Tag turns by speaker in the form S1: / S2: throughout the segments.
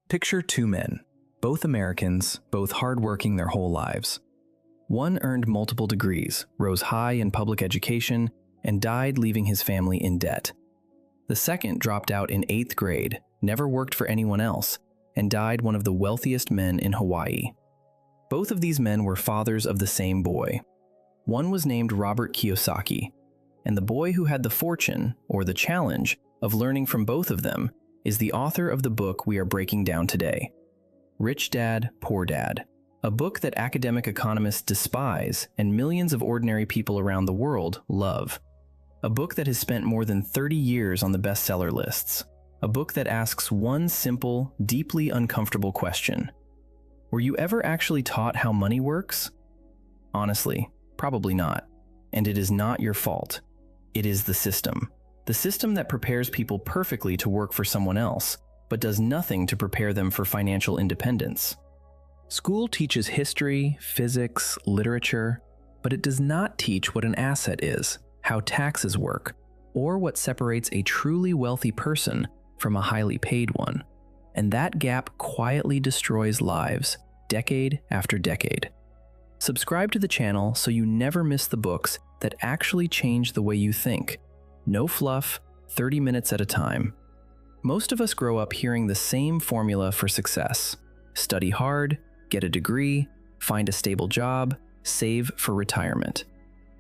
S1: Picture two men, both Americans, both hardworking their whole lives. One earned multiple degrees, rose high in public education, and died leaving his family in debt. The second dropped out in 8th grade, never worked for anyone else, and died one of the wealthiest men in Hawaii. Both of these men were fathers of the same boy. One was named Robert Kiyosaki, and the boy who had the fortune, or the challenge, of learning from both of them is the author of the book we are breaking down today, Rich Dad, Poor Dad, a book that academic economists despise and millions of ordinary people around the world love. A book that has spent more than 30 years on the bestseller lists. A book that asks one simple, deeply uncomfortable question. Were you ever actually taught how money works? Honestly, probably not. And it is not your fault. It is the system. The system that prepares people perfectly to work for someone else, but does nothing to prepare them for financial independence. School teaches history, physics, literature, but it does not teach what an asset is, how taxes work, or what separates a truly wealthy person from a highly paid one. And that gap quietly destroys lives, decade after decade. Subscribe to the channel so you never miss the books that actually change the way you think. No fluff, 30 minutes at a time. Most of us grow up hearing the same formula for success. Study hard, get a degree, find a stable job, save for retirement.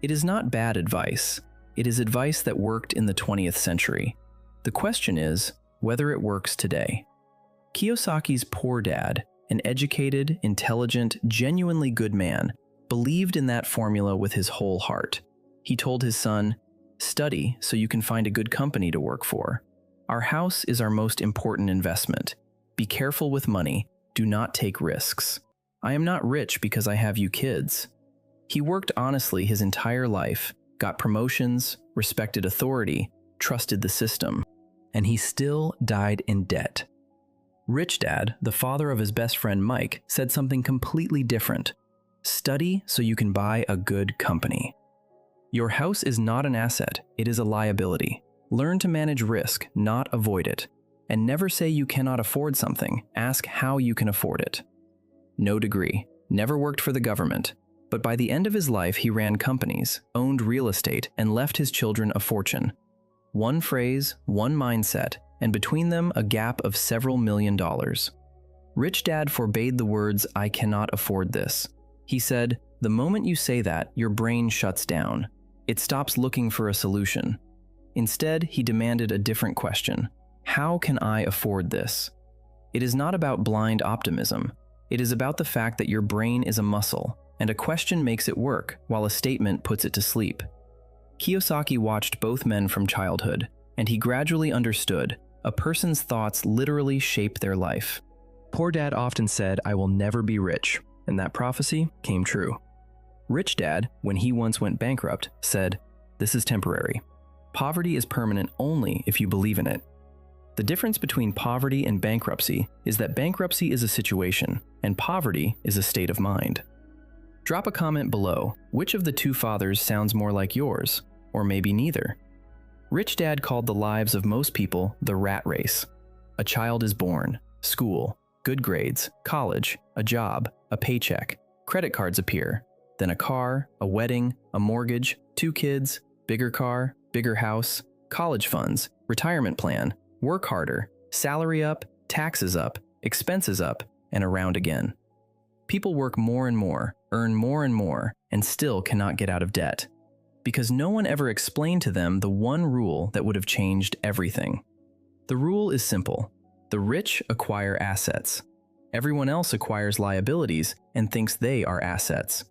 S1: It is not bad advice. It is advice that worked in the 20th century. The question is whether it works today. Kiyosaki's poor dad, an educated, intelligent, genuinely good man, believed in that formula with his whole heart. He told his son, "Study so you can find a good company to work for. Our house is our most important investment. Be careful with money. Do not take risks. I am not rich because I have you kids." He worked honestly his entire life, got promotions, respected authority, trusted the system, and he still died in debt. Rich Dad, the father of his best friend Mike, said something completely different. Study so you can buy a good company. Your house is not an asset, it is a liability. Learn to manage risk, not avoid it. And never say you cannot afford something, ask how you can afford it. No degree, never worked for the government, but by the end of his life he ran companies, owned real estate, and left his children a fortune. One phrase, one mindset, and between them a gap of several $1,000,000. Rich Dad forbade the words, "I cannot afford this." He said, "The moment you say that, your brain shuts down. It stops looking for a solution." Instead, he demanded a different question. How can I afford this? It is not about blind optimism. It is about the fact that your brain is a muscle, and a question makes it work, while a statement puts it to sleep. Kiyosaki watched both men from childhood, and he gradually understood a person's thoughts literally shape their life. Poor Dad often said, "I will never be rich," and that prophecy came true. Rich Dad, when he once went bankrupt, said, "This is temporary. Poverty is permanent only if you believe in it." The difference between poverty and bankruptcy is that bankruptcy is a situation, and poverty is a state of mind. Drop a comment below. Which of the two fathers sounds more like yours? Or maybe neither. Rich Dad called the lives of most people the rat race. A child is born, school, good grades, college, a job, a paycheck, credit cards appear, then a car, a wedding, a mortgage, 2 kids, bigger car, bigger house, college funds, retirement plan, work harder, salary up, taxes up, expenses up, and around again. People work more and more, earn more and still cannot get out of debt. Because no one ever explained to them the one rule that would have changed everything. The rule is simple. The rich acquire assets. Everyone else acquires liabilities and thinks they are assets.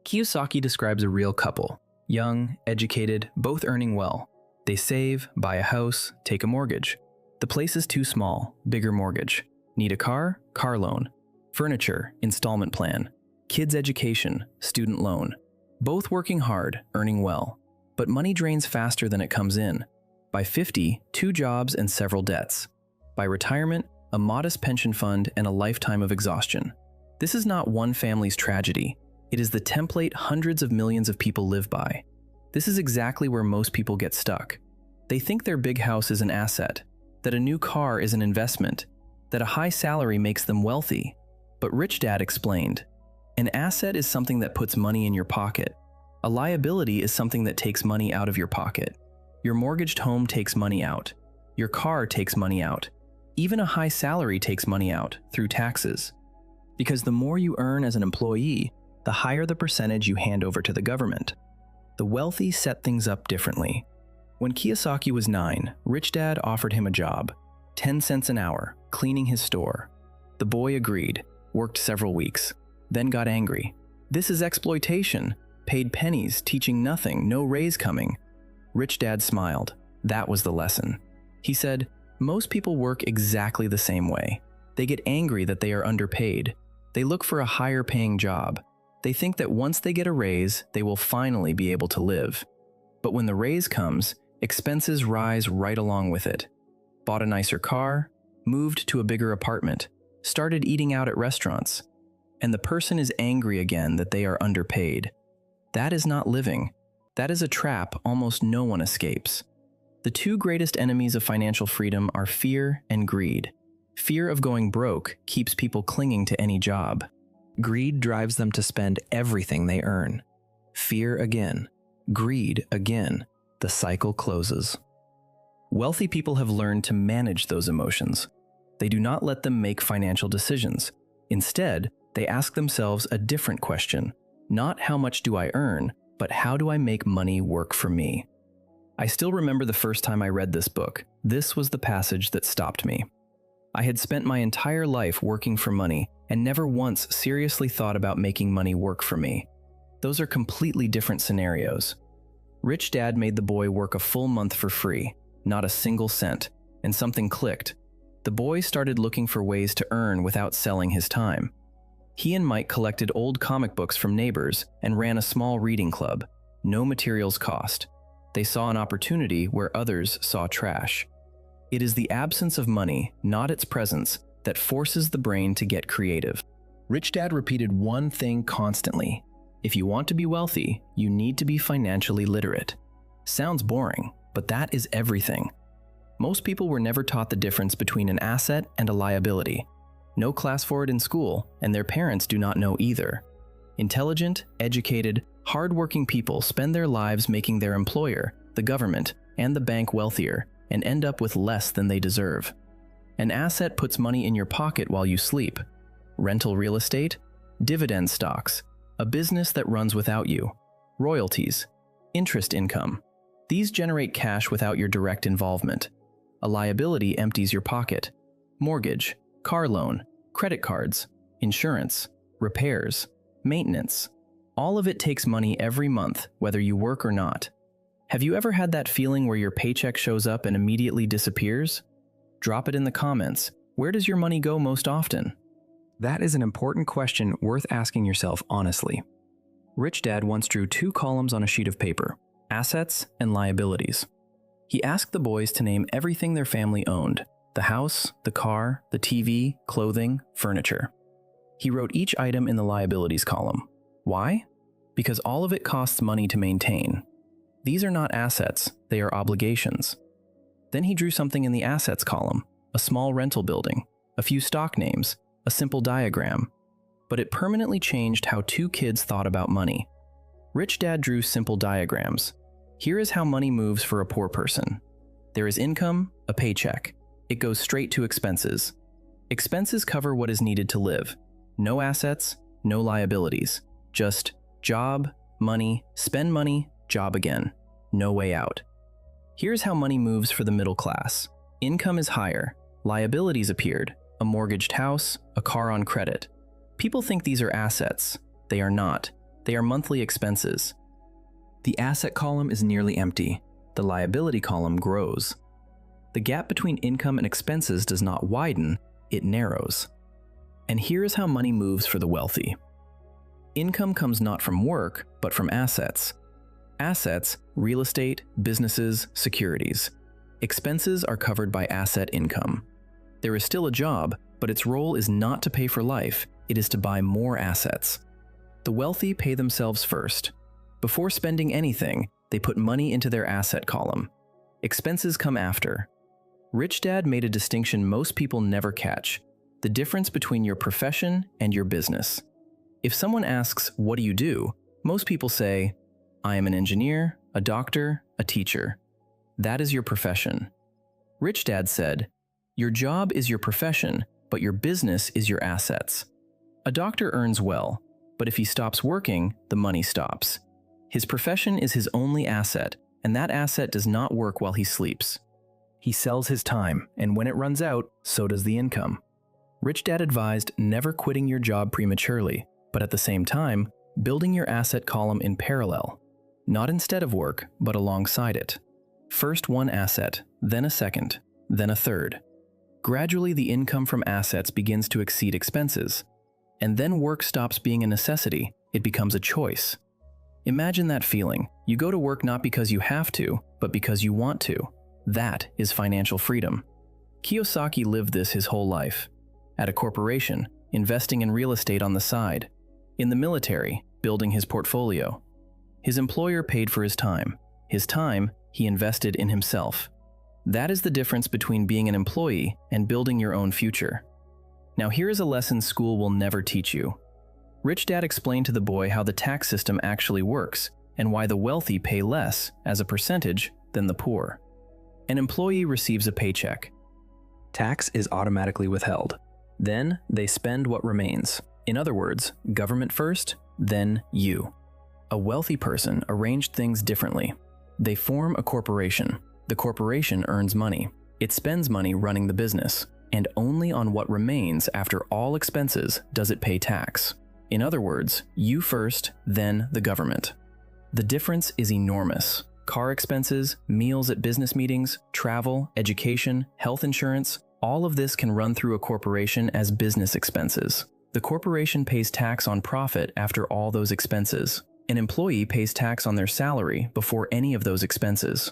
S1: Kiyosaki describes a real couple. Young, educated, both earning well. They save, buy a house, take a mortgage. The place is too small, bigger mortgage. Need a car? Car loan. Furniture, installment plan. Kids' education, student loan. Both working hard, earning well. But money drains faster than it comes in. By 50, 2 jobs and several debts. By retirement, a modest pension fund and a lifetime of exhaustion. This is not one family's tragedy. It is the template hundreds of millions of people live by. This is exactly where most people get stuck. They think their big house is an asset, that a new car is an investment, that a high salary makes them wealthy. But Rich Dad explained, an asset is something that puts money in your pocket. A liability is something that takes money out of your pocket. Your mortgaged home takes money out. Your car takes money out. Even a high salary takes money out through taxes. Because the more you earn as an employee, the higher the percentage you hand over to the government. The wealthy set things up differently. When Kiyosaki was 9, Rich Dad offered him a job, 10 cents an hour, cleaning his store. The boy agreed, worked several weeks, then got angry. This is exploitation. Paid pennies, teaching nothing, no raise coming. Rich Dad smiled. That was the lesson. He said, most people work exactly the same way. They get angry that they are underpaid. They look for a higher paying job. They think that once they get a raise, they will finally be able to live. But when the raise comes, expenses rise right along with it. Bought a nicer car, moved to a bigger apartment, started eating out at restaurants. And the person is angry again that they are underpaid. That is not living. That is a trap almost no one escapes. The two greatest enemies of financial freedom are fear and greed. Fear of going broke keeps people clinging to any job. Greed drives them to spend everything they earn. Fear again. Greed again. The cycle closes. Wealthy people have learned to manage those emotions. They do not let them make financial decisions. Instead, they ask themselves a different question. Not how much do I earn, but how do I make money work for me? I still remember the first time I read this book. This was the passage that stopped me. I had spent my entire life working for money and never once seriously thought about making money work for me. Those are completely different scenarios. Rich Dad made the boy work a full month for free, not a single cent, and something clicked. The boy started looking for ways to earn without selling his time. He and Mike collected old comic books from neighbors and ran a small reading club. No materials cost. They saw an opportunity where others saw trash. It is the absence of money, not its presence, that forces the brain to get creative. Rich Dad repeated one thing constantly. If you want to be wealthy, you need to be financially literate. Sounds boring, but that is everything. Most people were never taught the difference between an asset and a liability. No class for it in school, and their parents do not know either. Intelligent, educated, hardworking people spend their lives making their employer, the government, and the bank wealthier, and end up with less than they deserve. An asset puts money in your pocket while you sleep. Rental real estate, dividend stocks, a business that runs without you, royalties, interest income. These generate cash without your direct involvement. A liability empties your pocket. Mortgage, car loan, credit cards, insurance, repairs, maintenance. All of it takes money every month, whether you work or not. Have you ever had that feeling where your paycheck shows up and immediately disappears? Drop it in the comments. Where does your money go most often? That is an important question worth asking yourself honestly. Rich Dad once drew 2 columns on a sheet of paper, assets and liabilities. He asked the boys to name everything their family owned: the house, the car, the TV, clothing, furniture. He wrote each item in the liabilities column. Why? Because all of it costs money to maintain. These are not assets, they are obligations. Then he drew something in the assets column, a small rental building, a few stock names, a simple diagram. But it permanently changed how 2 kids thought about money. Rich Dad drew simple diagrams. Here is how money moves for a poor person. There is income, a paycheck. It goes straight to expenses. Expenses cover what is needed to live. No assets, no liabilities. Just job, money, spend money, job again. No way out. Here's how money moves for the middle class. Income is higher. Liabilities appeared. A mortgaged house, a car on credit. People think these are assets. They are not. They are monthly expenses. The asset column is nearly empty. The liability column grows. The gap between income and expenses does not widen, it narrows. And here is how money moves for the wealthy. Income comes not from work, but from assets. Assets, real estate, businesses, securities. Expenses are covered by asset income. There is still a job, but its role is not to pay for life, it is to buy more assets. The wealthy pay themselves first. Before spending anything, they put money into their asset column. Expenses come after. Rich Dad made a distinction most people never catch: the difference between your profession and your business. If someone asks, "What do you do?" most people say, "I am an engineer, a doctor, a teacher." That is your profession. Rich Dad said, "Your job is your profession, but your business is your assets." A doctor earns well, but if he stops working, the money stops. His profession is his only asset, and that asset does not work while he sleeps. He sells his time, and when it runs out, so does the income. Rich Dad advised never quitting your job prematurely, but at the same time, building your asset column in parallel, not instead of work, but alongside it. First one asset, then a second, then a third. Gradually, the income from assets begins to exceed expenses, and then work stops being a necessity, it becomes a choice. Imagine that feeling. You go to work not because you have to, but because you want to. That is financial freedom. Kiyosaki lived this his whole life. At a corporation, investing in real estate on the side. In the military, building his portfolio. His employer paid for his time. His time, he invested in himself. That is the difference between being an employee and building your own future. Now here is a lesson school will never teach you. Rich Dad explained to the boy how the tax system actually works and why the wealthy pay less as a percentage than the poor. An employee receives a paycheck. Tax is automatically withheld. Then they spend what remains. In other words, government first, then you. A wealthy person arranged things differently. They form a corporation. The corporation earns money. It spends money running the business, and only on what remains after all expenses does it pay tax. In other words, you first, then the government. The difference is enormous. Car expenses, meals at business meetings, travel, education, health insurance, all of this can run through a corporation as business expenses. The corporation pays tax on profit after all those expenses. An employee pays tax on their salary before any of those expenses.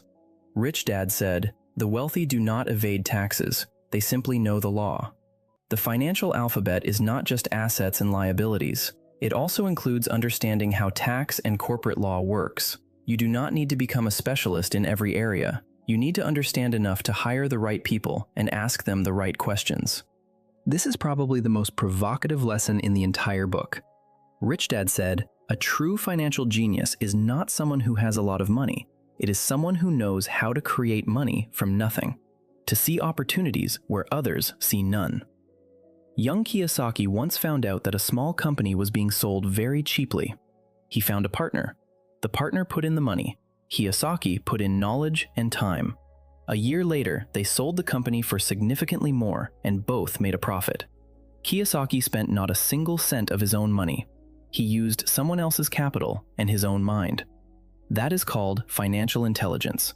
S1: Rich Dad said, "The wealthy do not evade taxes. They simply know the law." The financial alphabet is not just assets and liabilities. It also includes understanding how tax and corporate law works. You do not need to become a specialist in every area. You need to understand enough to hire the right people and ask them the right questions. This is probably the most provocative lesson in the entire book. Rich Dad said, "A true financial genius is not someone who has a lot of money. It is someone who knows how to create money from nothing, to see opportunities where others see none." Young Kiyosaki once found out that a small company was being sold very cheaply. He found a partner. The partner put in the money. Kiyosaki put in knowledge and time. A year later, they sold the company for significantly more, and both made a profit. Kiyosaki spent not a single cent of his own money. He used someone else's capital and his own mind. That is called financial intelligence.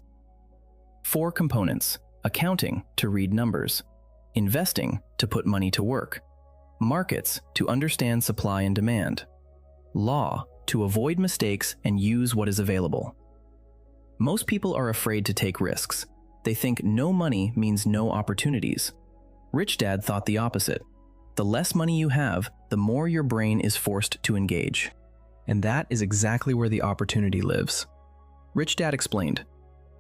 S1: 4 components: accounting to read numbers, investing to put money to work, markets to understand supply and demand, law to avoid mistakes and use what is available. Most people are afraid to take risks. They think no money means no opportunities. Rich Dad thought the opposite. The less money you have, the more your brain is forced to engage. And that is exactly where the opportunity lives. Rich Dad explained,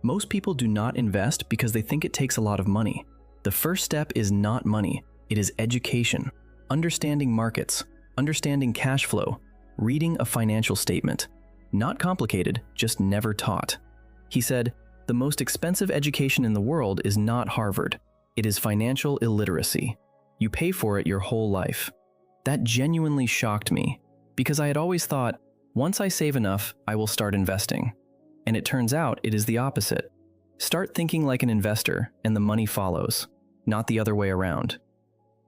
S1: "Most people do not invest because they think it takes a lot of money. The first step is not money, it is education, understanding markets, understanding cash flow, reading a financial statement. Not complicated, just never taught." He said, "The most expensive education in the world is not Harvard. It is financial illiteracy. You pay for it your whole life." That genuinely shocked me, because I had always thought, once I save enough, I will start investing. And it turns out it is the opposite. Start thinking like an investor, and the money follows, not the other way around.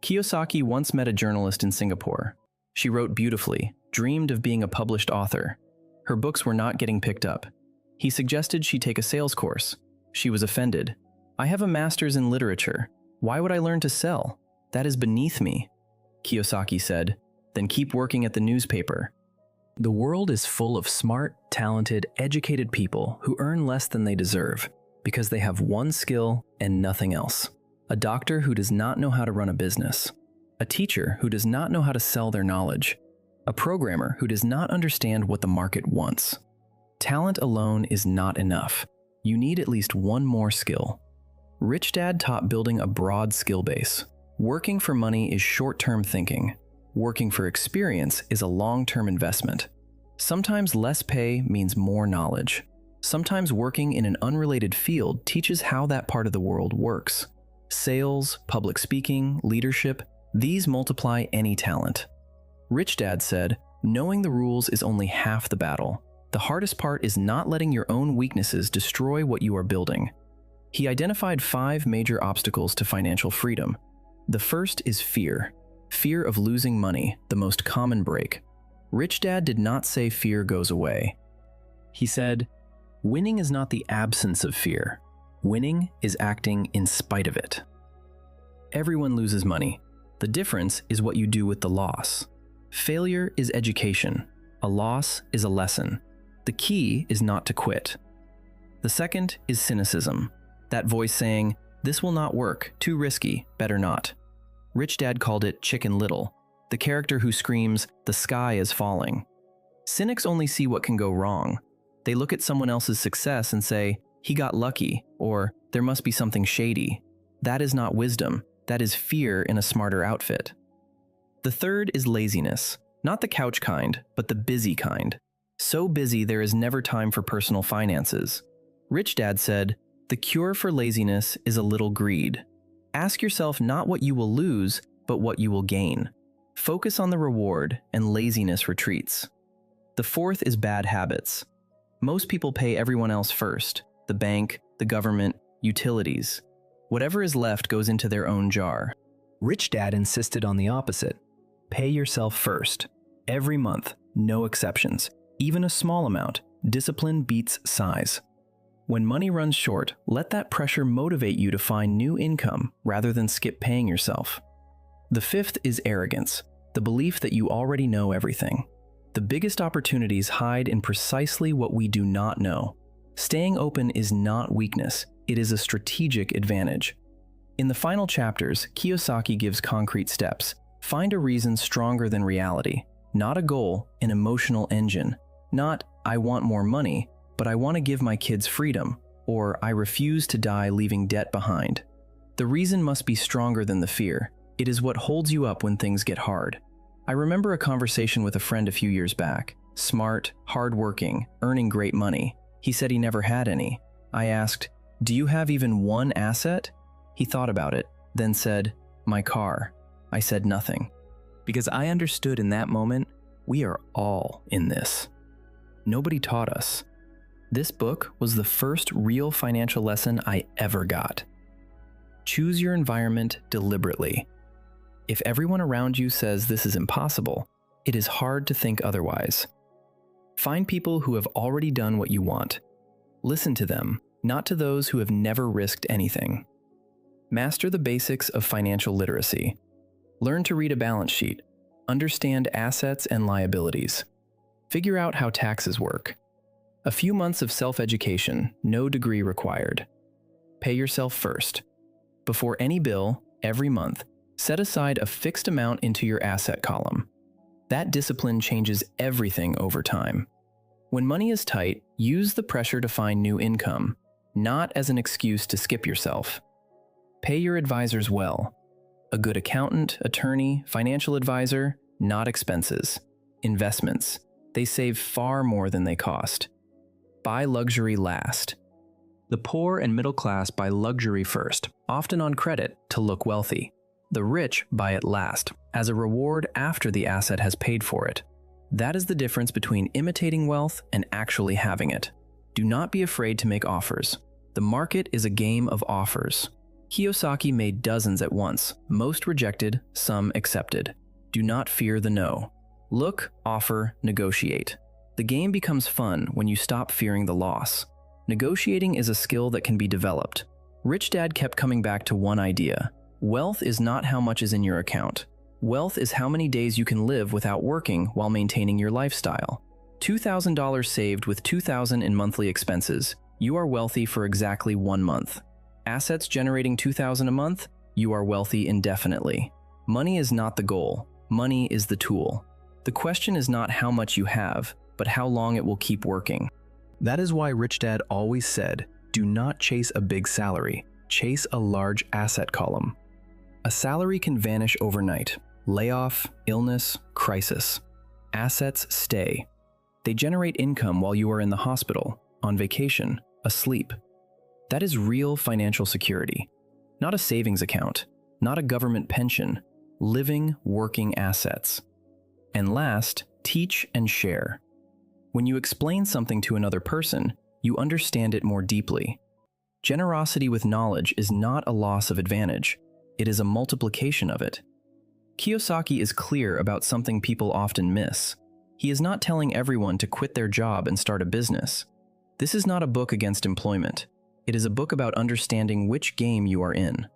S1: Kiyosaki once met a journalist in Singapore. She wrote beautifully, dreamed of being a published author. Her books were not getting picked up. He suggested she take a sales course. She was offended. "I have a master's in literature. Why would I learn to sell? That is beneath me." Kiyosaki said, "Then keep working at the newspaper." The world is full of smart, talented, educated people who earn less than they deserve because they have one skill and nothing else. A doctor who does not know how to run a business. A teacher who does not know how to sell their knowledge. A programmer who does not understand what the market wants. Talent alone is not enough. You need at least one more skill. Rich Dad taught building a broad skill base. Working for money is short-term thinking. Working for experience is a long-term investment. Sometimes less pay means more knowledge. Sometimes working in an unrelated field teaches how that part of the world works. Sales, public speaking, leadership, these multiply any talent. Rich Dad said, "Knowing the rules is only half the battle. The hardest part is not letting your own weaknesses destroy what you are building." He identified 5 major obstacles to financial freedom. The first is fear. Fear of losing money, the most common break. Rich Dad did not say fear goes away. He said, "Winning is not the absence of fear. Winning is acting in spite of it." Everyone loses money. The difference is what you do with the loss. Failure is education. A loss is a lesson. The key is not to quit. The second is cynicism. That voice saying, "This will not work, too risky, better not." Rich Dad called it Chicken Little, the character who screams, "The sky is falling." Cynics only see what can go wrong. They look at someone else's success and say, "He got lucky," or "There must be something shady." That is not wisdom. That is fear in a smarter outfit. The third is laziness. Not the couch kind, but the busy kind. So busy there is never time for personal finances. Rich Dad said, "The cure for laziness is a little greed." Ask yourself not what you will lose, but what you will gain. Focus on the reward, and laziness retreats. The fourth is bad habits. Most people pay everyone else first: the bank, the government, utilities. Whatever is left goes into their own jar. Rich Dad insisted on the opposite. Pay yourself first. Every month, no exceptions. Even a small amount. Discipline beats size. When money runs short, let that pressure motivate you to find new income rather than skip paying yourself. The fifth is arrogance, the belief that you already know everything. The biggest opportunities hide in precisely what we do not know. Staying open is not weakness, it is a strategic advantage. In the final chapters, Kiyosaki gives concrete steps. Find a reason stronger than reality. Not a goal, an emotional engine. Not, "I want more money," but "I want to give my kids freedom," or "I refuse to die leaving debt behind." The reason must be stronger than the fear. It is what holds you up when things get hard. I remember a conversation with a friend a few years back. Smart, hardworking, earning great money. He said he never had any. I asked, "Do you have even one asset?" He thought about it, then said, "My car." I said nothing, because I understood in that moment, we are all in this. Nobody taught us. This book was the first real financial lesson I ever got. Choose your environment deliberately. If everyone around you says this is impossible, it is hard to think otherwise. Find people who have already done what you want. Listen to them, not to those who have never risked anything. Master the basics of financial literacy. Learn to read a balance sheet. Understand assets and liabilities. Figure out how taxes work. A few months of self-education, no degree required. Pay yourself first. Before any bill, every month, set aside a fixed amount into your asset column. That discipline changes everything over time. When money is tight, use the pressure to find new income, not as an excuse to skip yourself. Pay your advisors well. A good accountant, attorney, financial advisor, not expenses. Investments. They save far more than they cost. Buy luxury last. The poor and middle class buy luxury first, often on credit, to look wealthy. The rich buy it last, as a reward after the asset has paid for it. That is the difference between imitating wealth and actually having it. Do not be afraid to make offers. The market is a game of offers. Kiyosaki made dozens at once, most rejected, some accepted. Do not fear the no. Look, offer, negotiate. The game becomes fun when you stop fearing the loss. Negotiating is a skill that can be developed. Rich Dad kept coming back to one idea. Wealth is not how much is in your account. Wealth is how many days you can live without working while maintaining your lifestyle. $2,000 saved with $2,000 in monthly expenses. You are wealthy for exactly 1 month. Assets generating $2,000 a month? You are wealthy indefinitely. Money is not the goal. Money is the tool. The question is not how much you have, but how long it will keep working. That is why Rich Dad always said, do not chase a big salary. chase a large asset column. A salary can vanish overnight. Layoff, illness, crisis. Assets stay. They generate income while you are in the hospital, on vacation, asleep. That is real financial security. Not a savings account, not a government pension, living, working assets. And last, teach and share. When you explain something to another person, you understand it more deeply. Generosity with knowledge is not a loss of advantage. It is a multiplication of it. Kiyosaki is clear about something people often miss. He is not telling everyone to quit their job and start a business. This is not a book against employment. It is a book about understanding which game you are in.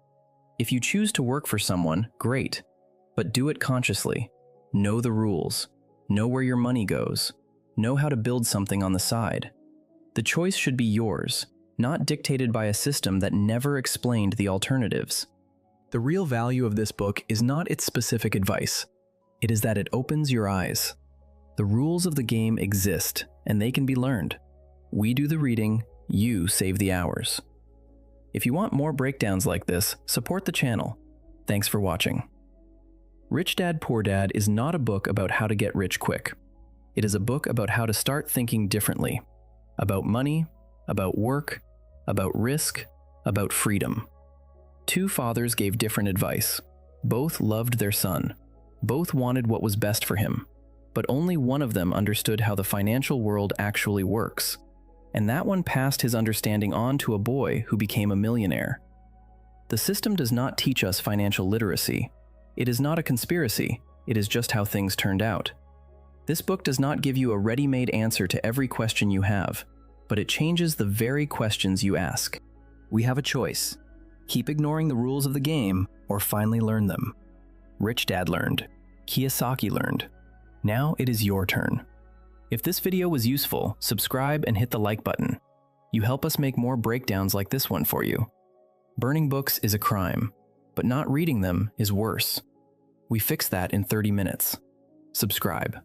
S1: If you choose to work for someone, great, but do it consciously. Know the rules. Know where your money goes. Know how to build something on the side. The choice should be yours, not dictated by a system that never explained the alternatives. The real value of this book is not its specific advice. It is that it opens your eyes. The rules of the game exist, and they can be learned. We do the reading, you save the hours. If you want more breakdowns like this, support the channel. Thanks for watching. Rich Dad Poor Dad is not a book about how to get rich quick. It is a book about how to start thinking differently. About money, about work, about risk, about freedom. Two fathers gave different advice. Both loved their son. Both wanted what was best for him. But only one of them understood how the financial world actually works. And that one passed his understanding on to a boy who became a millionaire. The system does not teach us financial literacy. It is not a conspiracy. It is just how things turned out. This book does not give you a ready-made answer to every question you have, but it changes the very questions you ask. We have a choice. Keep ignoring the rules of the game, or finally learn them. Rich Dad learned. Kiyosaki learned. Now it is your turn. If this video was useful, subscribe and hit the like button. You help us make more breakdowns like this one for you. Burning books is a crime, but not reading them is worse. We fix that in 30 minutes. Subscribe.